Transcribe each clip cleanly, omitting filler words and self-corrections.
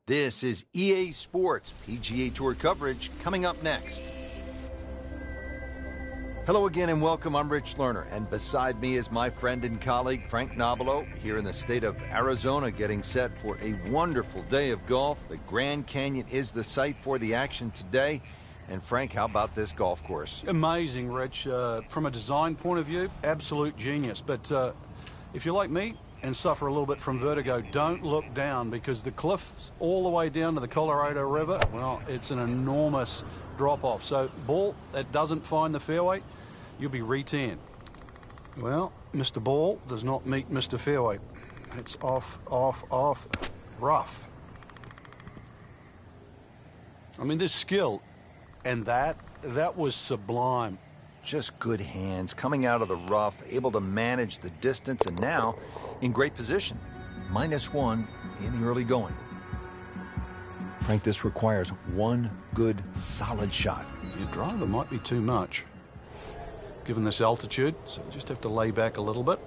This is EA Sports PGA Tour coverage coming up next. Hello again and welcome. I'm Rich Lerner, and beside me is my friend and colleague Frank Nobilo here in the state of Arizona, getting set for a wonderful day of golf. The Grand Canyon is the site for the action today. And Frank, how about this golf course? Amazing, Rich. From a design point of view, absolute genius. But if you're like me and suffer a little bit from vertigo, don't look down, because the cliffs all the way down to the Colorado River, well, it's an enormous drop-off. So ball that doesn't find the fairway, you'll be re-teeing. Well, Mr. Ball does not meet Mr. Fairway. It's off, rough. I mean, this skill, and that was sublime. Just good hands, coming out of the rough, able to manage the distance, and now in great position. -1 in the early going. Frank, this requires one good, solid shot. Your driver might be too much, given this altitude, so you just have to lay back a little bit.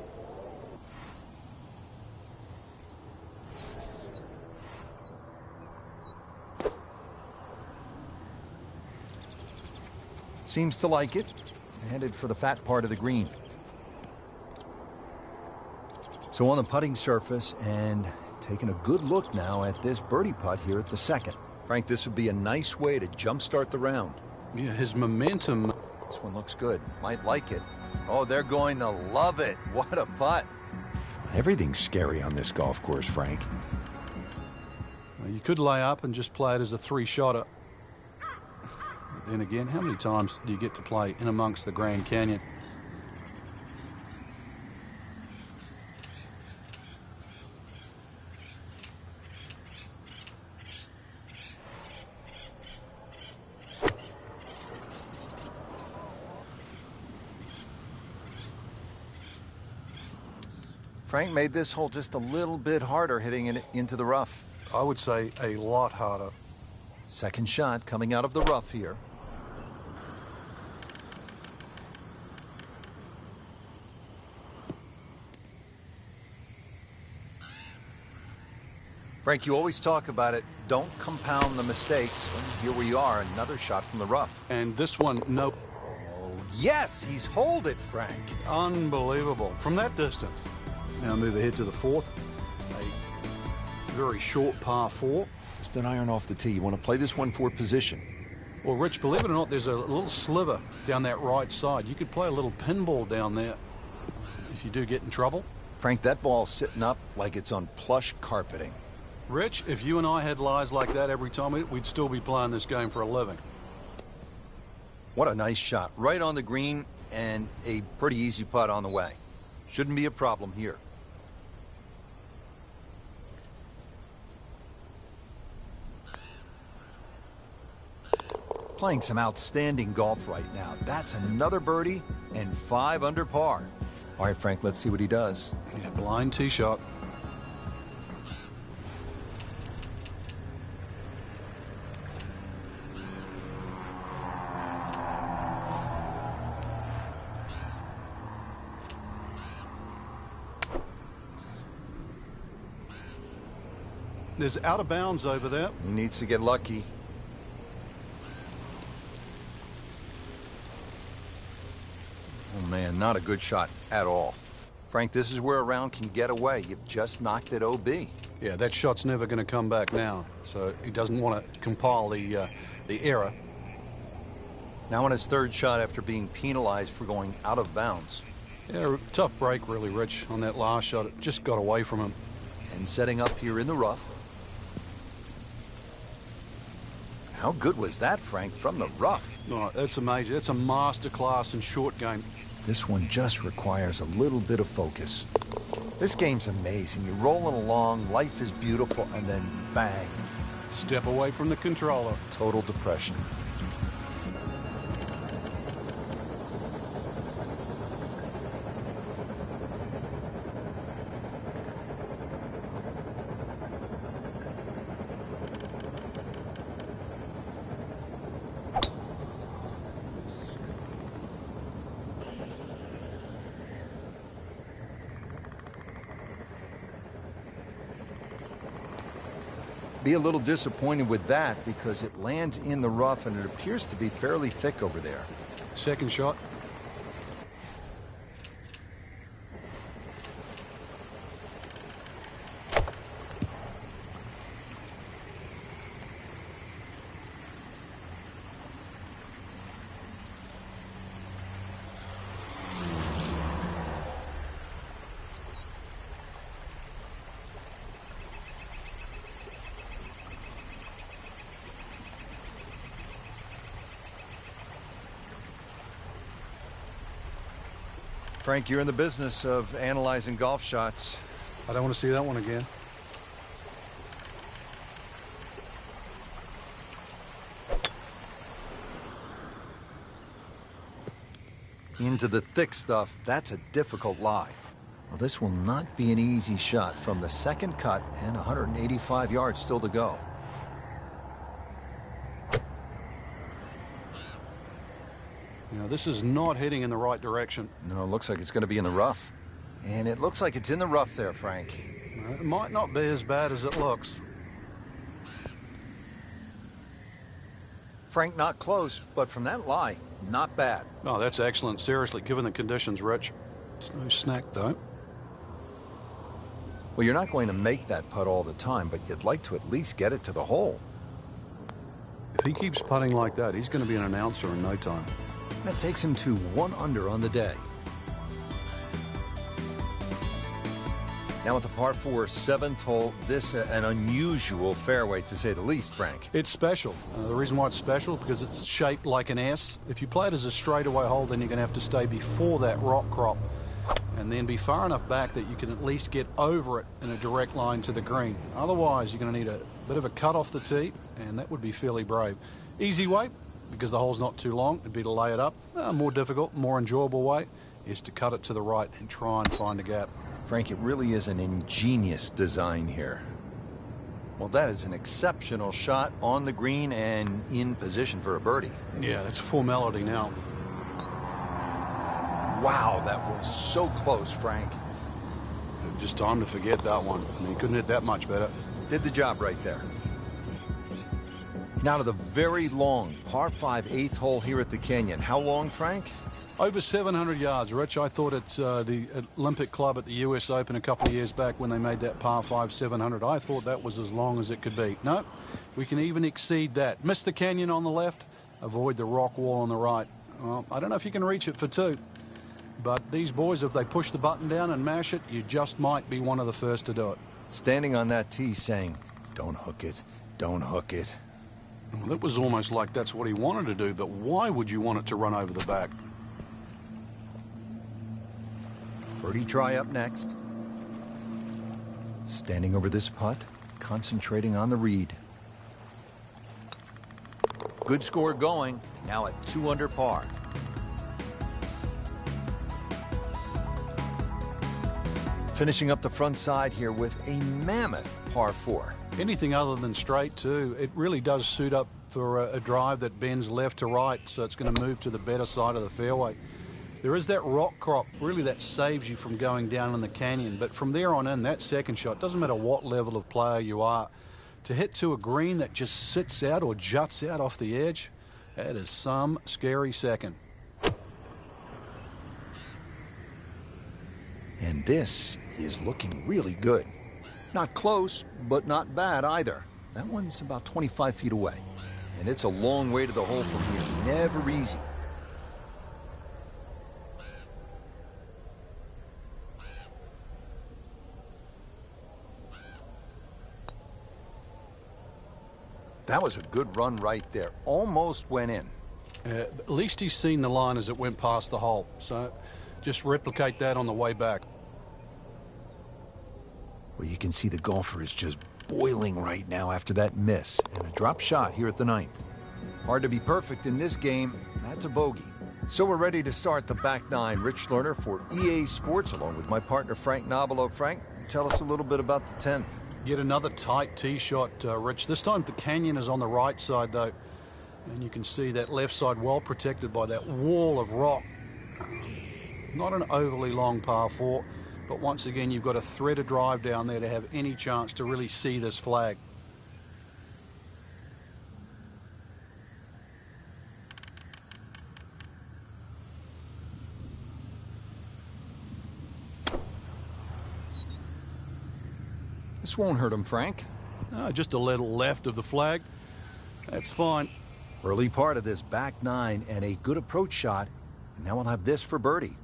Seems to like it. Headed for the fat part of the green. So on the putting surface, and taking a good look now at this birdie putt here at the second. Frank, this would be a nice way to jumpstart the round. Yeah, his momentum. This one looks good. Might like it. Oh, they're going to love it. What a putt. Everything's scary on this golf course, Frank. Well, you could lay up and just play it as a three-shotter. Then again, how many times do you get to play in amongst the Grand Canyon? Frank made this hole just a little bit harder, hitting it into the rough. I would say a lot harder. Second shot coming out of the rough here. Frank, you always talk about it. Don't compound the mistakes. Well, here we are, another shot from the rough. And this one, no. Oh, yes, he's holed it, Frank. Unbelievable. From that distance. Now move ahead to the fourth. A very short par 4. Just an iron off the tee. You want to play this one for position. Well, Rich, believe it or not, there's a little sliver down that right side. You could play a little pinball down there if you do get in trouble. Frank, that ball's sitting up like it's on plush carpeting. Rich, if you and I had lies like that every time, we'd still be playing this game for a living. What a nice shot. Right on the green, and a pretty easy putt on the way. Shouldn't be a problem here. Playing some outstanding golf right now. That's another birdie and 5 under par. All right, Frank, let's see what he does. Yeah, blind tee shot. There's out of bounds over there. He needs to get lucky. Oh, man, not a good shot at all. Frank, this is where a round can get away. You've just knocked it OB. Yeah, that shot's never going to come back now. So he doesn't want to compile the error. Now on his third shot after being penalized for going out of bounds. Yeah, tough break, really, Rich, on that last shot. It just got away from him. And setting up here in the rough. How good was that, Frank, from the rough? Oh, that's amazing. That's a masterclass in short game. This one just requires a little bit of focus. This game's amazing. You're rolling along, life is beautiful, and then bang. Step away from the controller. Total depression. Be a little disappointed with that because it lands in the rough and it appears to be fairly thick over there. Second shot. Frank, you're in the business of analyzing golf shots. I don't want to see that one again. Into the thick stuff, that's a difficult lie. Well, this will not be an easy shot from the second cut and 185 yards still to go. You know, this is not heading in the right direction. No, it looks like it's going to be in the rough. And it looks like it's in the rough there, Frank. It might not be as bad as it looks. Frank, not close, but from that lie, not bad. No, that's excellent. Seriously, given the conditions, Rich. It's no snack, though. Well, you're not going to make that putt all the time, but you'd like to at least get it to the hole. If he keeps putting like that, he's going to be an announcer in no time. That takes him to 1 under on the day. Now at the par 4 7th hole, this an unusual fairway to say the least, Frank. It's special. The reason why it's special because it's shaped like an S. If you play it as a straightaway hole, then you're going to have to stay before that rock crop and then be far enough back that you can at least get over it in a direct line to the green. Otherwise, you're going to need a bit of a cut off the tee, and that would be fairly brave. Easy way, because the hole's not too long, would be to lay it up. More difficult, more enjoyable way is to cut it to the right and try and find a gap. Frank, it really is an ingenious design here. Well, that is an exceptional shot on the green and in position for a birdie. Yeah, that's a formality now. Wow, that was so close, Frank. Just time to forget that one. I mean, he couldn't hit that much better. Did the job right there. Now to the very long par 5 8th hole here at the Canyon. How long, Frank? Over 700 yards, Rich. I thought it's the Olympic Club at the US Open a couple of years back when they made that par 5 700. I thought that was as long as it could be. No, we can even exceed that. Miss the canyon on the left, avoid the rock wall on the right. Well, I don't know if you can reach it for 2. But these boys, if they push the button down and mash it, you just might be one of the first to do it. Standing on that tee saying, don't hook it, don't hook it. Well, it was almost like that's what he wanted to do, but why would you want it to run over the back? Birdie try up next. Standing over this putt, concentrating on the read. Good score going, now at 2 under par. Finishing up the front side here with a mammoth par 4. Anything other than straight, too. It really does suit up for a drive that bends left to right, so it's going to move to the better side of the fairway. There is that rock crop, really that saves you from going down in the canyon. But from there on in, that second shot, doesn't matter what level of player you are, to hit to a green that just sits out or juts out off the edge, that is some scary second. And this is looking really good. Not close, but not bad either. That one's about 25 feet away. And it's a long way to the hole from here. Never easy. That was a good run right there. Almost went in. At least he's seen the line as it went past the hole. So just replicate that on the way back. Well, you can see the golfer is just boiling right now after that miss and a drop shot here at the 9th. Hard to be perfect in this game. That's a bogey. So we're ready to start the back 9. Rich Lerner for EA Sports along with my partner Frank Nobilo. Frank, tell us a little bit about the 10th. Yet another tight tee shot, Rich. This time the canyon is on the right side, though. And you can see that left side well protected by that wall of rock. Not an overly long par 4, but once again, you've got to thread a drive down there to have any chance to really see this flag. This won't hurt him, Frank. Just a little left of the flag. That's fine. Early part of this back nine and a good approach shot. Now we'll have this for birdie.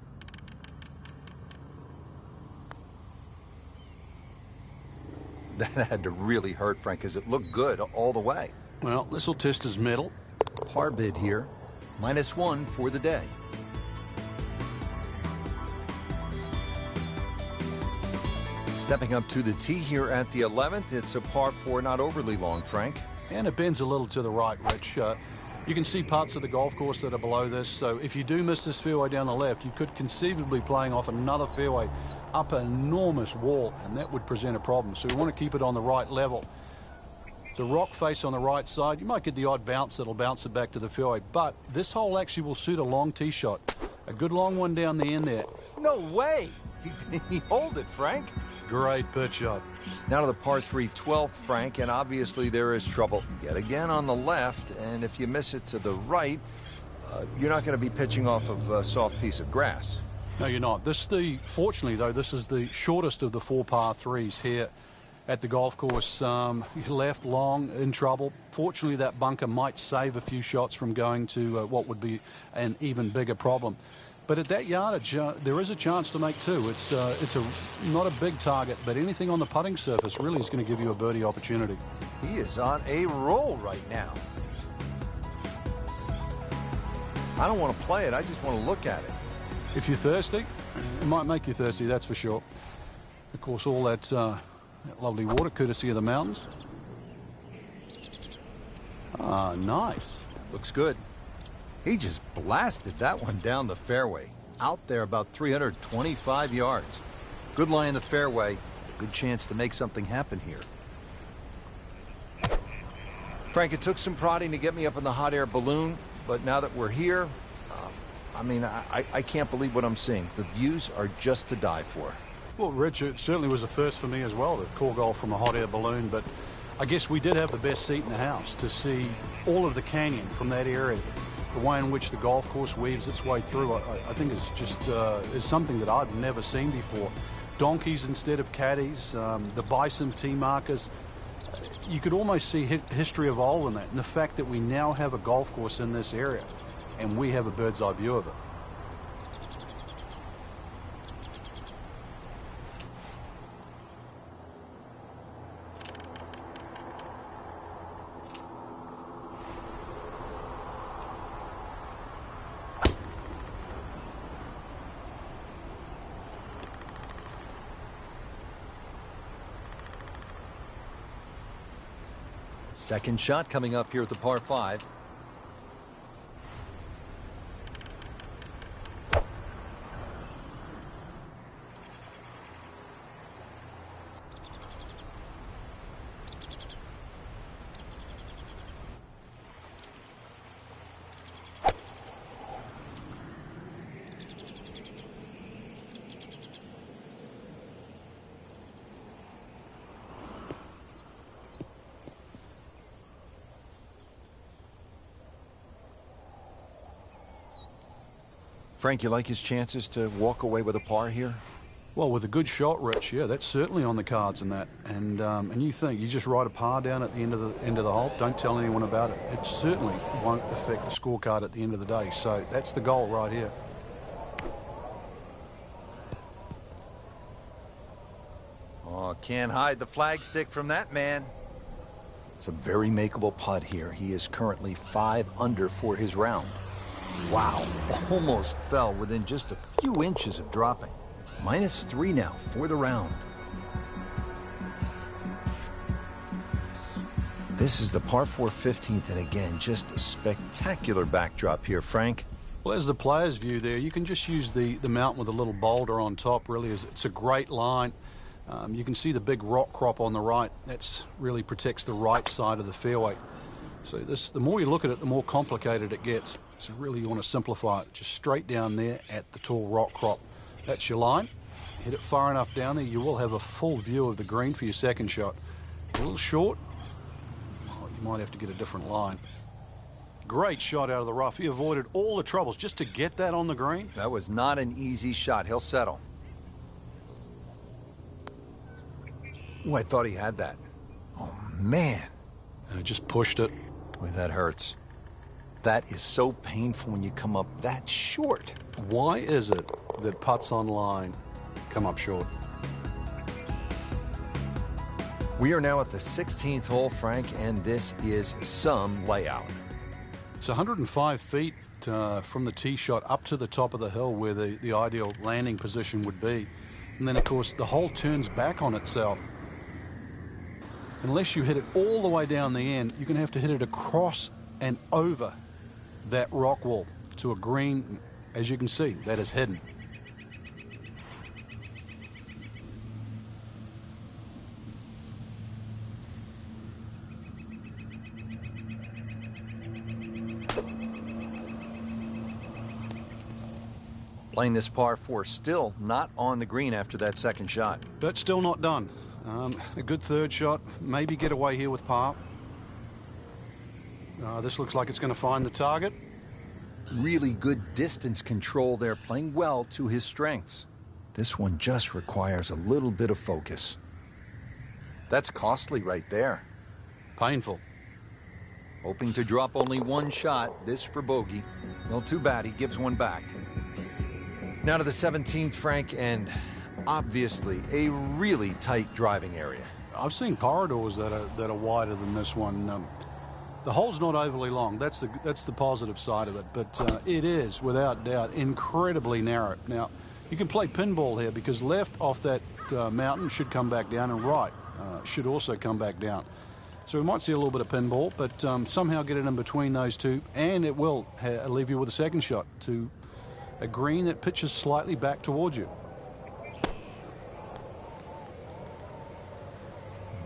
That had to really hurt, Frank, because it looked good all the way. Well, this will test his mettle. Par bid here. -1 for the day. Stepping up to the tee here at the 11th, it's a par 4, not overly long, Frank. And it bends a little to the right, Rich. You can see parts of the golf course that are below this, so if you do miss this fairway down the left, you could conceivably be playing off another fairway up an enormous wall, and that would present a problem. So we want to keep it on the right level. The rock face on the right side, you might get the odd bounce that'll bounce it back to the fairway, but this hole actually will suit a long tee shot. A good long one down the end there. No way! He holed it, Frank. Great pitch shot. Now to the par 3 12th, Frank, and obviously there is trouble yet again on the left, and if you miss it to the right, you're not going to be pitching off of a soft piece of grass. No, you're not. Fortunately, though, this is the shortest of the 4 par 3s here at the golf course. Left, long, in trouble. Fortunately, that bunker might save a few shots from going to what would be an even bigger problem. But at that yardage, there is a chance to make two. It's not a big target, but anything on the putting surface really is going to give you a birdie opportunity. He is on a roll right now. I don't want to play it. I just want to look at it. If you're thirsty, it might make you thirsty, that's for sure. Of course, all that lovely water courtesy of the mountains. Ah, nice. Looks good. He just blasted that one down the fairway. Out there about 325 yards. Good lie in the fairway. Good chance to make something happen here. Frank, it took some prodding to get me up in the hot air balloon, but now that we're here, I can't believe what I'm seeing. The views are just to die for. Well, Rich, it certainly was a first for me as well to call golf from a hot air balloon, but I guess we did have the best seat in the house to see all of the canyon from that area. The way in which the golf course weaves its way through, I think is just is something that I've never seen before. Donkeys instead of caddies, the bison tee markers. You could almost see history evolve in that, and the fact that we now have a golf course in this area, and we have a bird's eye view of it. Second shot coming up here at the par 5. Frank, you like his chances to walk away with a par here? Well, with a good shot, Rich, yeah, that's certainly on the cards in that. And you think you just write a par down at the end of the hole, don't tell anyone about it. It certainly won't affect the scorecard at the end of the day. So that's the goal right here. Oh, can't hide the flagstick from that man. It's a very makeable putt here. He is currently 5 under for his round. Wow, almost fell within just a few inches of dropping. -3 now for the round. This is the par 4 15th, and again, just a spectacular backdrop here, Frank. Well, as the player's view there, you can just use the mountain with a little boulder on top. Really, it's a great line. You can see the big rock crop on the right. That's really protects the right side of the fairway. So the more you look at it, the more complicated it gets. So really you want to simplify it. Just straight down there at the tall rock crop. That's your line. Hit it far enough down there, you will have a full view of the green for your second shot. A little short. Oh, you might have to get a different line. Great shot out of the rough. He avoided all the troubles just to get that on the green. That was not an easy shot. He'll settle. Oh, I thought he had that. Oh, man. Just pushed it. Boy, that hurts. That is so painful when you come up that short. Why is it that putts on line come up short? We are now at the 16th hole, Frank, and this is some layout. It's 105 feet from the tee shot up to the top of the hill where the ideal landing position would be. And then, of course, the hole turns back on itself. Unless you hit it all the way down the end, you're going to have to hit it across and over that rock wall to a green, as you can see, that is hidden. Playing this par 4, still not on the green after that second shot. But still not done. A good third shot, maybe get away here with par. This looks like it's going to find the target. Really good distance control there, playing well to his strengths. This one just requires a little bit of focus. That's costly right there. Painful. Hoping to drop only one shot, this for bogey. Well, too bad, he gives one back. Now to the 17th, Frank, and obviously a really tight driving area. I've seen corridors that are wider than this one. The hole's not overly long. That's the positive side of it, but it is, without doubt, incredibly narrow. Now, you can play pinball here because left off that mountain should come back down, and right should also come back down. So we might see a little bit of pinball, but somehow get it in between those two, and it will leave you with a second shot to a green that pitches slightly back towards you.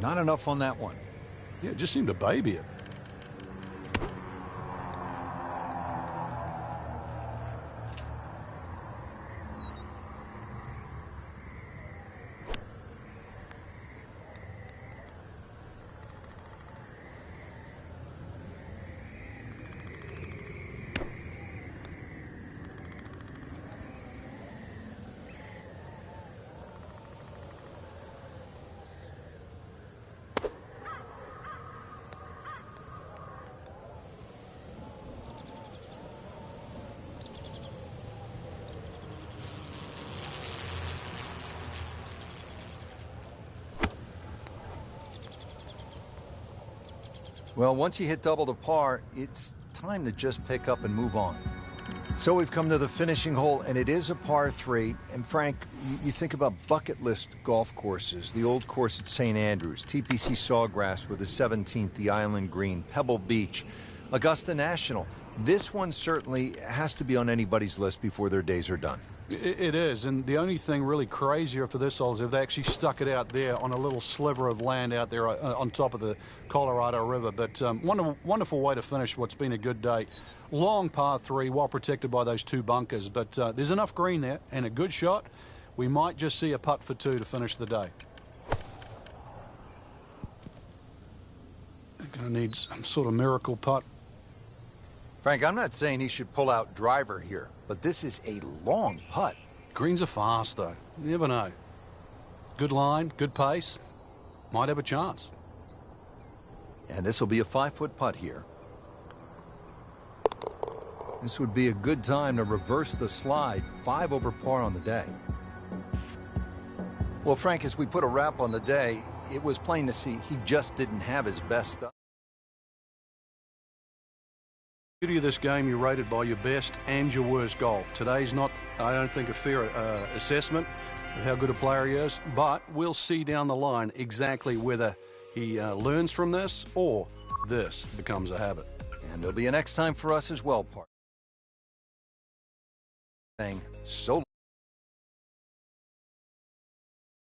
Not enough on that one. Yeah, it just seemed to baby it. Well, once you hit double the par, it's time to just pick up and move on. So we've come to the finishing hole, and it is a par 3. And Frank, you think about bucket list golf courses, the old course at St. Andrews, TPC Sawgrass with the 17th, the Island Green, Pebble Beach, Augusta National. This one certainly has to be on anybody's list before their days are done. It is, and the only thing really crazier for this hole is if they actually stuck it out there on a little sliver of land out there on top of the Colorado River. But wonderful way to finish what's been a good day. Long par 3, well protected by those two bunkers, but there's enough green there and a good shot. We might just see a putt for 2 to finish the day. Going to need some sort of miracle putt. Frank, I'm not saying he should pull out driver here, but this is a long putt. Greens are fast, though. You never know. Good line, good pace. Might have a chance. And this will be a 5-foot putt here. This would be a good time to reverse the slide. 5 over par on the day. Well, Frank, as we put a wrap on the day, it was plain to see he just didn't have his best stuff. The beauty of this game, you're rated by your best and your worst golf. Today's not, I don't think, a fair assessment of how good a player he is, but we'll see down the line exactly whether he learns from this or this becomes a habit. And there'll be a next time for us as well, partner. So